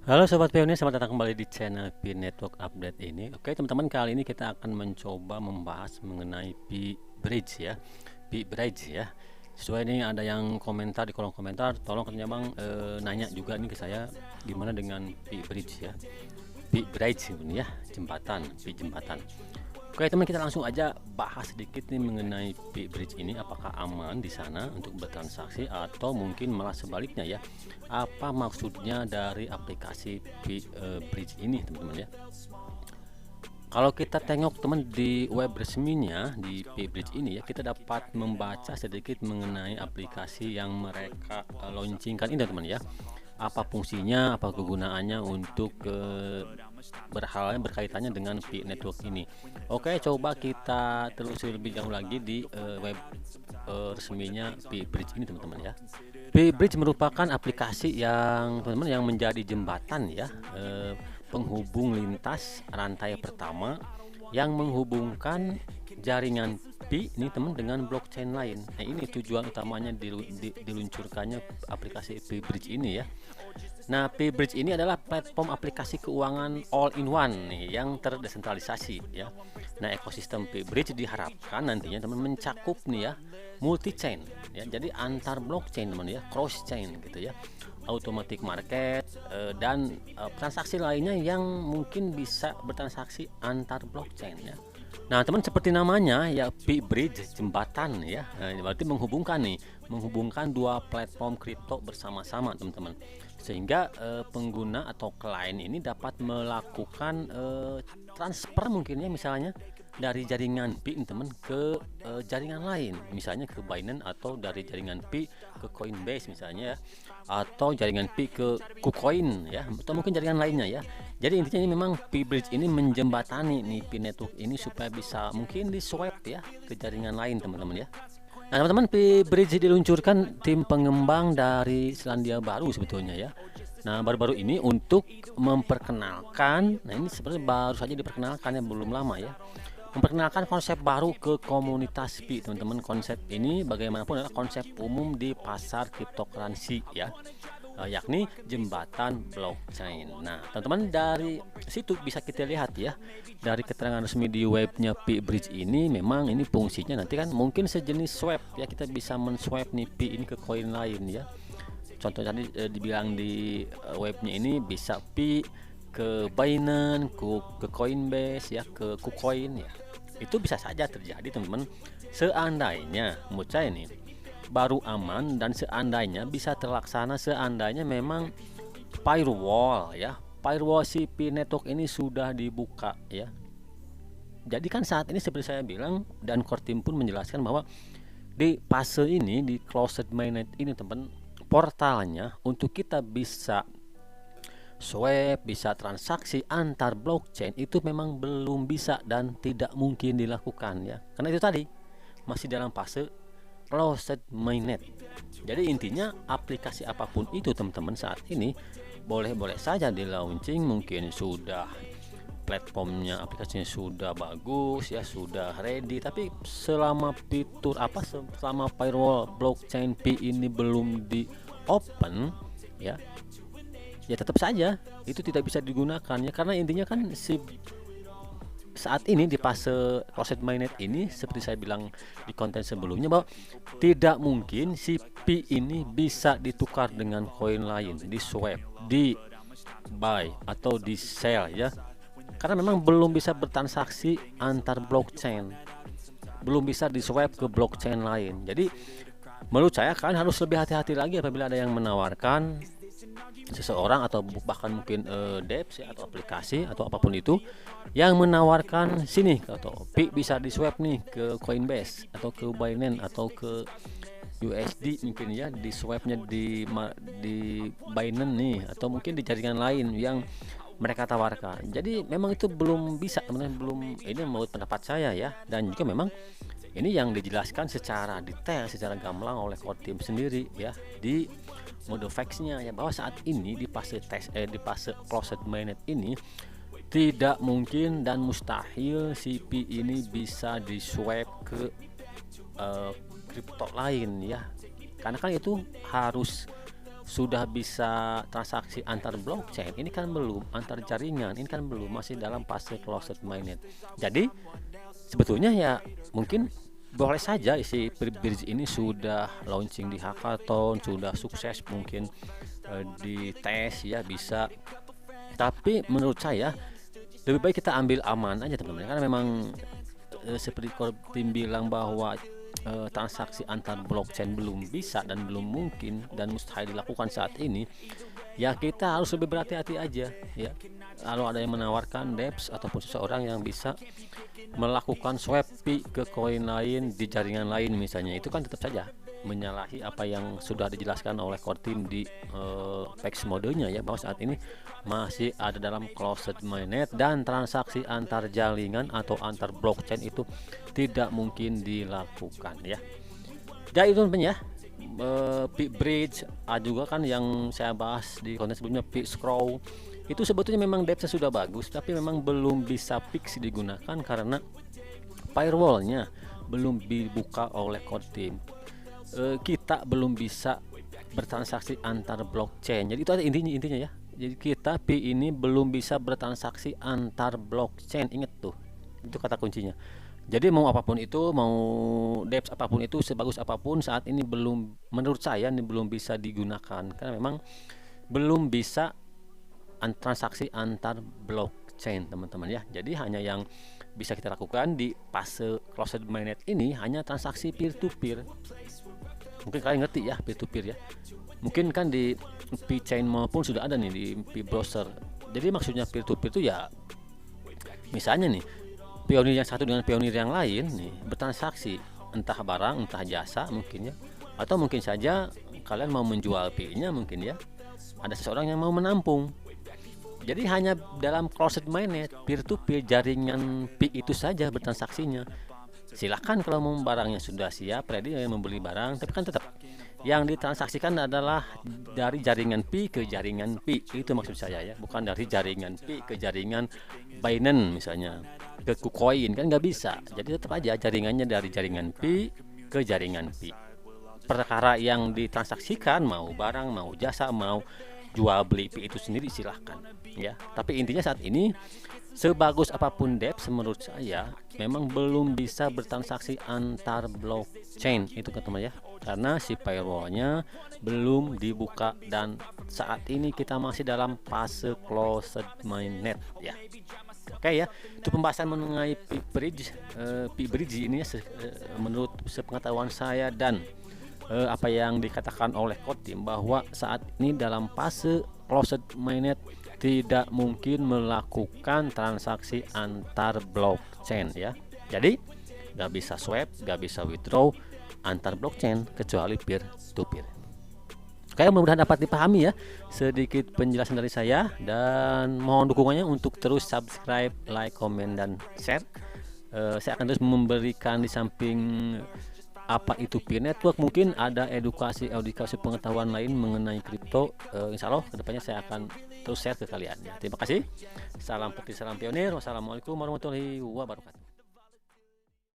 Halo Sobat Pioneer, selamat datang kembali di channel Pi Network Update ini. Oke teman-teman, kali ini kita akan mencoba membahas mengenai Pi Bridge ya. Pi Bridge ya. Sesuai ini ada yang komentar di kolom komentar, tolong katanya Bang nanya juga nih ke saya gimana dengan Pi Bridge ya. Pi Bridge ini ya, jembatan, Pi jembatan. Oke teman, kita langsung aja bahas sedikit nih mengenai Pi Bridge ini. Apakah aman di sana untuk bertransaksi atau mungkin malah sebaliknya ya? Apa maksudnya dari aplikasi Pi Bridge ini teman-teman ya? Kalau kita tengok teman di web resminya di Pi Bridge ini ya, kita dapat membaca sedikit mengenai aplikasi yang mereka launchingkan ini teman ya. Apa fungsinya, apa kegunaannya untuk berhalnya berkaitannya dengan Pi Network ini. Oke, coba kita telusuri lebih jauh lagi di web resminya Pi Bridge ini teman-teman ya. Pi Bridge merupakan aplikasi yang teman-teman yang menjadi jembatan ya, penghubung lintas rantai pertama yang menghubungkan jaringan Pi ini teman dengan blockchain lain. Nah, ini tujuan utamanya diluncurkannya aplikasi Pi Bridge ini ya. Nah, Pi Bridge ini adalah platform aplikasi keuangan all-in-one nih yang terdesentralisasi ya. Nah, ekosistem Pi Bridge diharapkan nantinya teman mencakup nih ya multi chain ya. Jadi antar blockchain teman ya, cross chain gitu ya. Automatic market dan transaksi lainnya yang mungkin bisa bertransaksi antar blockchain ya. Nah, teman, seperti namanya ya, Pi Bridge jembatan ya. Nah, berarti menghubungkan dua platform kripto bersama-sama, teman-teman. Sehingga pengguna atau klien ini dapat melakukan transfer mungkin ya, misalnya dari jaringan Pi teman ke jaringan lain, misalnya ke Binance, atau dari jaringan Pi ke Coinbase misalnya ya, atau jaringan Pi ke KuCoin ya, atau mungkin jaringan lainnya ya. Jadi intinya ini memang Pi Bridge ini menjembatani nih Pi Network ini supaya bisa mungkin di swap ya ke jaringan lain teman-teman ya. Nah teman-teman, Pi Bridge diluncurkan tim pengembang dari Selandia Baru sebetulnya ya. Nah baru-baru ini untuk memperkenalkan, nah ini sebenarnya baru saja diperkenalkan ya, belum lama ya, memperkenalkan konsep baru ke komunitas Pi teman-teman. Konsep ini bagaimanapun adalah konsep umum di pasar cryptocurrency ya, yakni jembatan blockchain. Nah teman-teman, dari situ bisa kita lihat ya, dari keterangan resmi di webnya Pi Bridge ini, memang ini fungsinya nanti kan mungkin sejenis swap ya, kita bisa men-swap nih Pi ini ke koin lain ya. Contoh tadi dibilang di webnya ini bisa Pi ke Binance, ke Coinbase ya, ke KuCoin ya. Itu bisa saja terjadi teman-teman, seandainya menurut saya nih baru aman, dan seandainya bisa terlaksana, seandainya memang firewall ya, firewall CP network ini sudah dibuka ya. Jadi kan saat ini seperti saya bilang, dan core team pun menjelaskan bahwa di fase ini, di closed mainnet ini teman, portalnya untuk kita bisa swap, bisa transaksi antar blockchain itu memang belum bisa dan tidak mungkin dilakukan ya. Karena itu tadi masih dalam fase closed mainnet. Jadi intinya aplikasi apapun itu teman-teman saat ini boleh-boleh saja di launching, mungkin sudah platformnya, aplikasinya sudah bagus ya, sudah ready, tapi selama fitur selama firewall blockchain Pi ini belum di open ya, ya tetap saja itu tidak bisa digunakan ya. Karena intinya kan saat ini di fase closed mainnet ini, seperti saya bilang di konten sebelumnya, bahwa tidak mungkin si Pi ini bisa ditukar dengan koin lain, di swap, di buy atau di sell ya. Karena memang belum bisa bertransaksi antar blockchain, belum bisa di swap ke blockchain lain. Jadi menurut saya kalian harus lebih hati-hati lagi apabila ada yang menawarkan seseorang atau bahkan mungkin dApps ya, atau aplikasi atau apapun itu yang menawarkan sini atau Pi bisa di swap nih ke Coinbase atau ke Binance atau ke USD mungkin ya, di swapnya di Binance nih, atau mungkin di jaringan lain yang mereka tawarkan. Jadi memang itu belum bisa teman-teman, belum, ini menurut pendapat saya ya. Dan juga memang ini yang dijelaskan secara detail, secara gamblang oleh core team sendiri ya di mode facts-nya ya, bahwa saat ini di fase di fase closed mainnet ini tidak mungkin dan mustahil CP ini bisa di swap ke kripto lain ya, karena kan itu harus sudah bisa transaksi antar blockchain, ini kan belum, antar jaringan ini kan belum, masih dalam fase closed mainnet. Jadi sebetulnya ya mungkin boleh saja si bridge ini sudah launching di hackathon, sudah sukses mungkin dites ya bisa. Tapi menurut saya lebih baik kita ambil aman aja teman-teman, karena memang seperti Kortim bilang bahwa transaksi antar blockchain belum bisa dan belum mungkin dan mustahil dilakukan saat ini. Ya kita harus lebih berhati-hati aja ya. Kalau ada yang menawarkan dApps ataupun seseorang yang bisa melakukan swap pi ke koin lain di jaringan lain misalnya, itu kan tetap saja menyalahi apa yang sudah dijelaskan oleh Kortim di PEX modenya ya, bahwa saat ini masih ada dalam closed mainnet dan transaksi antar jaringan atau antar blockchain itu tidak mungkin dilakukan ya. Dan itu teman ya, Pi Bridge juga kan yang saya bahas di konten sebelumnya, Pi Scroll itu sebetulnya memang dApps sudah bagus, tapi memang belum bisa fix digunakan karena firewallnya belum dibuka oleh Kortim. Kita belum bisa bertransaksi antar blockchain. Jadi itu ada intinya ya. Jadi kita Pi ini belum bisa bertransaksi antar blockchain. Ingat tuh, itu kata kuncinya. Jadi mau apapun itu, mau dApps apapun itu, sebagus apapun, saat ini belum, menurut saya ini belum bisa digunakan karena memang belum bisa transaksi antar blockchain teman-teman ya. Jadi hanya yang bisa kita lakukan di fase closed mainnet ini hanya transaksi peer to peer. Mungkin kalian ngerti ya peer to peer ya. Mungkin kan di P-Chain maupun sudah ada nih di P-Browser. Jadi maksudnya peer to peer itu ya misalnya nih pionir yang satu dengan pionir yang lain nih bertransaksi entah barang entah jasa mungkin ya, atau mungkin saja kalian mau menjual P-nya mungkin ya, ada seseorang yang mau menampung. Jadi hanya dalam closed mainnet peer to peer jaringan P itu saja bertransaksinya. Silahkan kalau mau barangnya sudah siap ready membeli barang, tapi kan tetap yang ditransaksikan adalah dari jaringan Pi ke jaringan Pi, itu maksud saya ya, bukan dari jaringan Pi ke jaringan Binance misalnya, ke KuCoin kan nggak bisa. Jadi tetap aja jaringannya dari jaringan Pi ke jaringan Pi. Perkara yang ditransaksikan mau barang, mau jasa, mau jual beli Pi itu sendiri silahkan ya. Tapi intinya saat ini sebagus apapun dApps menurut saya memang belum bisa bertransaksi antar blockchain itu kan teman ya, karena si firewallnya belum dibuka dan saat ini kita masih dalam fase closed mainnet ya. Oke ya, itu pembahasan mengenai Pi Bridge ini ya, menurut sepengetahuan saya dan apa yang dikatakan oleh Kortim bahwa saat ini dalam fase closed mainnet tidak mungkin melakukan transaksi antar blockchain ya. Jadi nggak bisa swap, nggak bisa withdraw antar blockchain kecuali peer to peer. Oke, mudah-mudahan dapat dipahami ya sedikit penjelasan dari saya, dan mohon dukungannya untuk terus subscribe, like, komen, dan share. Saya akan terus memberikan di samping apa itu peer network, mungkin ada edukasi pengetahuan lain mengenai kripto. Insya Allah kedepannya saya akan terus share ke kalian ya. Terima kasih. Salam putih, salam pionir. Wassalamualaikum warahmatullahi wabarakatuh.